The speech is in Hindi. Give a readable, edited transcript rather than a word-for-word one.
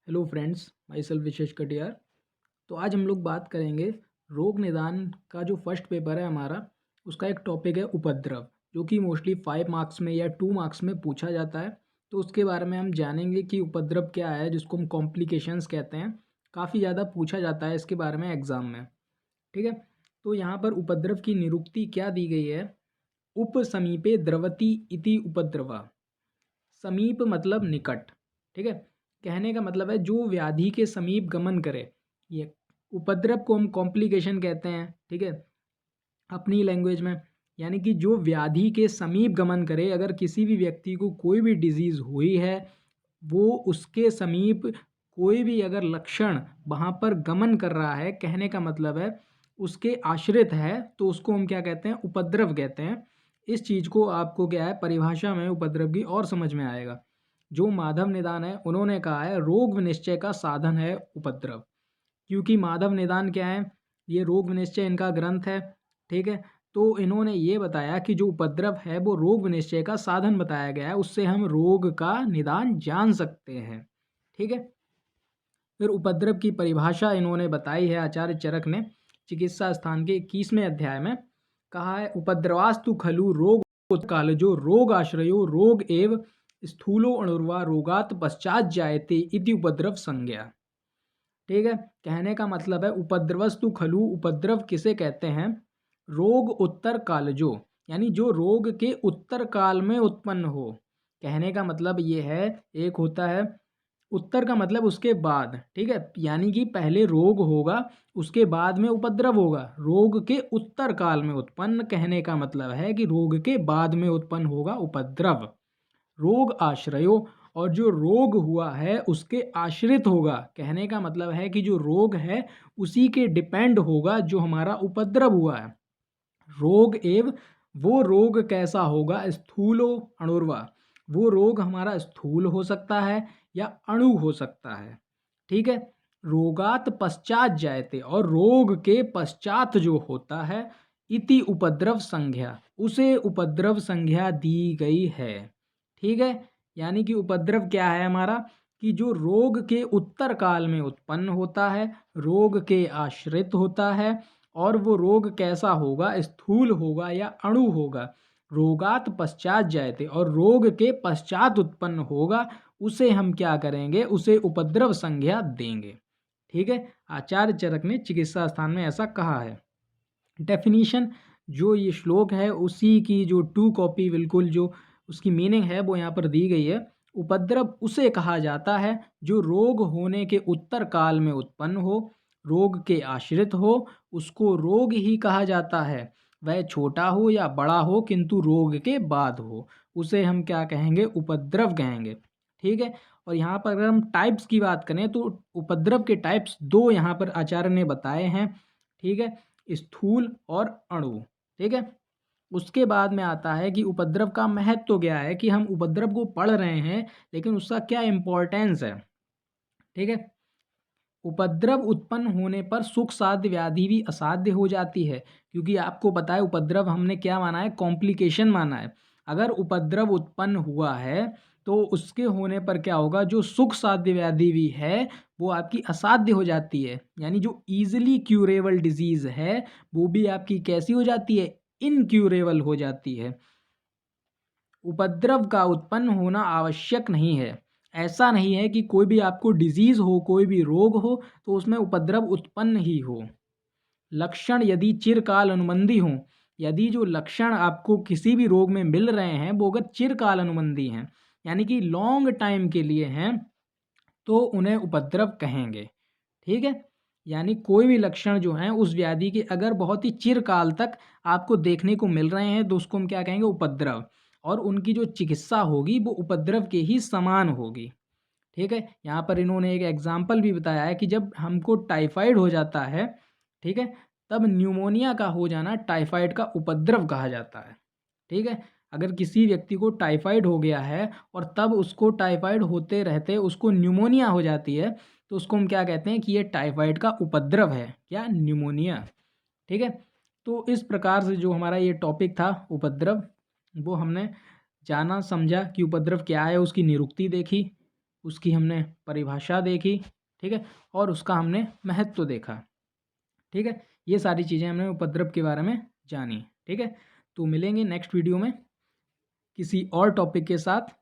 हेलो फ्रेंड्स, माई सेल्फ विशेष कटियार। तो आज हम लोग बात करेंगे रोग निदान का जो फर्स्ट पेपर है हमारा, उसका एक टॉपिक है उपद्रव, जो कि मोस्टली 5 मार्क्स में या 2 मार्क्स में पूछा जाता है। तो उसके बारे में हम जानेंगे कि उपद्रव क्या है, जिसको हम कॉम्प्लिकेशंस कहते हैं। काफ़ी ज़्यादा पूछा जाता है इसके बारे में एग्ज़ाम में। ठीक है। तो यहाँ पर उपद्रव की निरुक्ति क्या दी गई है? उप समीपे द्रवति इति उपद्रवा। समीप मतलब निकट। ठीक है। कहने का मतलब है जो व्याधि के समीप गमन करे। ये उपद्रव को हम कॉम्प्लिकेशन कहते हैं। ठीक है, अपनी लैंग्वेज में। यानी कि जो व्याधि के समीप गमन करे, अगर किसी भी व्यक्ति को कोई भी डिजीज़ हुई है, वो उसके समीप कोई भी अगर लक्षण वहाँ पर गमन कर रहा है, कहने का मतलब है उसके आश्रित है, तो उसको हम क्या कहते हैं? उपद्रव कहते हैं। इस चीज़ को आपको क्या है, परिभाषा में उपद्रव की और समझ में आएगा। जो माधव निदान है, उन्होंने कहा है रोग विनिश्चय का साधन है उपद्रव। क्योंकि माधव निदान क्या है? ये रोग विनिश्चय इनका ग्रंथ है। ठीक है। तो इन्होंने ये बताया कि जो उपद्रव है वो रोग विनिश्चय का साधन बताया गया है, उससे हम रोग का निदान जान सकते हैं। ठीक है। फिर उपद्रव की परिभाषा इन्होंने बताई है आचार्य चरक ने चिकित्सा स्थान के 21वें अध्याय में। कहा है उपद्रवास्तु खलु रोग कालजो रोग आश्रयो रोग एव स्थूलो अणुर्वा रोगात पश्चात जायते इति उपद्रव संज्ञा। ठीक है। कहने का मतलब है उपद्रवस्तु खलु, उपद्रव किसे कहते हैं? रोग उत्तर कालजो, यानी जो रोग के उत्तर काल में उत्पन्न हो। कहने का मतलब ये है, एक होता है उत्तर का मतलब उसके बाद। ठीक है, यानी कि पहले रोग होगा, उसके बाद में उपद्रव होगा। रोग के उत्तर काल में उत्पन्न, कहने का मतलब है कि रोग के बाद में उत्पन्न होगा उपद्रव। रोग आश्रयो, और जो रोग हुआ है उसके आश्रित होगा। कहने का मतलब है कि जो रोग है उसी के डिपेंड होगा जो हमारा उपद्रव हुआ है। रोग एव, वो रोग कैसा होगा? स्थूलो अणुर्वा, वो रोग हमारा स्थूल हो सकता है या अणु हो सकता है। ठीक है। रोगात पश्चात जायते, और रोग के पश्चात जो होता है, इति उपद्रव संज्ञा, उसे उपद्रव संज्ञा दी गई है। ठीक है। यानी कि उपद्रव क्या है हमारा? कि जो रोग के उत्तर काल में उत्पन्न होता है, रोग के आश्रित होता है, और वो रोग कैसा होगा? स्थूल होगा या अणु होगा। रोगात पश्चात जायते, और रोग के पश्चात उत्पन्न होगा, उसे हम क्या करेंगे? उसे उपद्रव संज्ञा देंगे। ठीक है। आचार्य चरक ने चिकित्सा स्थान में ऐसा कहा है। डेफिनीशन, जो ये श्लोक है उसी की जो 2 कॉपी बिल्कुल जो उसकी मीनिंग है वो यहाँ पर दी गई है। उपद्रव उसे कहा जाता है जो रोग होने के उत्तर काल में उत्पन्न हो, रोग के आश्रित हो, उसको रोग ही कहा जाता है। वह छोटा हो या बड़ा हो, किंतु रोग के बाद हो, उसे हम क्या कहेंगे? उपद्रव कहेंगे। ठीक है। और यहाँ पर अगर हम टाइप्स की बात करें तो उपद्रव के टाइप्स 2 यहाँ पर आचार्य ने बताए हैं। ठीक है। स्थूल और अणु। ठीक है। उसके बाद में आता है कि उपद्रव का महत्व तो क्या है, कि हम उपद्रव को पढ़ रहे हैं लेकिन उसका क्या इम्पोर्टेंस है। ठीक है। उपद्रव उत्पन्न होने पर सुख साध्य व्याधि भी असाध्य हो जाती है, क्योंकि आपको पता है उपद्रव हमने क्या माना है? कॉम्प्लिकेशन माना है। अगर उपद्रव उत्पन्न हुआ है तो उसके होने पर क्या होगा? जो सुख साध्य व्याधि भी है वो आपकी असाध्य हो जाती है। यानी जो ईजिली क्यूरेबल डिजीज है वो भी आपकी कैसी हो जाती है? इनक्यूरेबल हो जाती है। उपद्रव का उत्पन्न होना आवश्यक नहीं है। ऐसा नहीं है कि कोई भी आपको डिजीज़ हो, कोई भी रोग हो, तो उसमें उपद्रव उत्पन्न ही हो। लक्षण यदि चिरकाल अनुबंधी हों, यदि जो लक्षण आपको किसी भी रोग में मिल रहे हैं वो अगर चिरकाल अनुबंधी हैं, यानी कि लॉन्ग टाइम के लिए हैं, तो उन्हें उपद्रव कहेंगे। ठीक है। यानी कोई भी लक्षण जो हैं उस व्याधि के अगर बहुत ही चिरकाल तक आपको देखने को मिल रहे हैं तो उसको हम क्या कहेंगे? उपद्रव। और उनकी जो चिकित्सा होगी वो उपद्रव के ही समान होगी। ठीक है। यहाँ पर इन्होंने एक एग्जाम्पल भी बताया है कि जब हमको टाइफाइड हो जाता है, ठीक है, तब न्यूमोनिया का हो जाना टाइफाइड का उपद्रव कहा जाता है। ठीक है। अगर किसी व्यक्ति को टाइफाइड हो गया है और तब उसको टाइफाइड होते रहते उसको न्यूमोनिया हो जाती है, तो उसको हम क्या कहते हैं? कि ये टाइफाइड का उपद्रव है, क्या? न्यूमोनिया। ठीक है। तो इस प्रकार से जो हमारा ये टॉपिक था उपद्रव, वो हमने जाना समझा कि उपद्रव क्या है, उसकी निरुक्ति देखी। उसकी हमने परिभाषा देखी, ठीक है, और उसका हमने महत्व देखा, ठीक है। ये सारी चीज़ें हमने उपद्रव के बारे में जानी, ठीक है। तो मिलेंगे नेक्स्ट वीडियो में किसी और टॉपिक के साथ।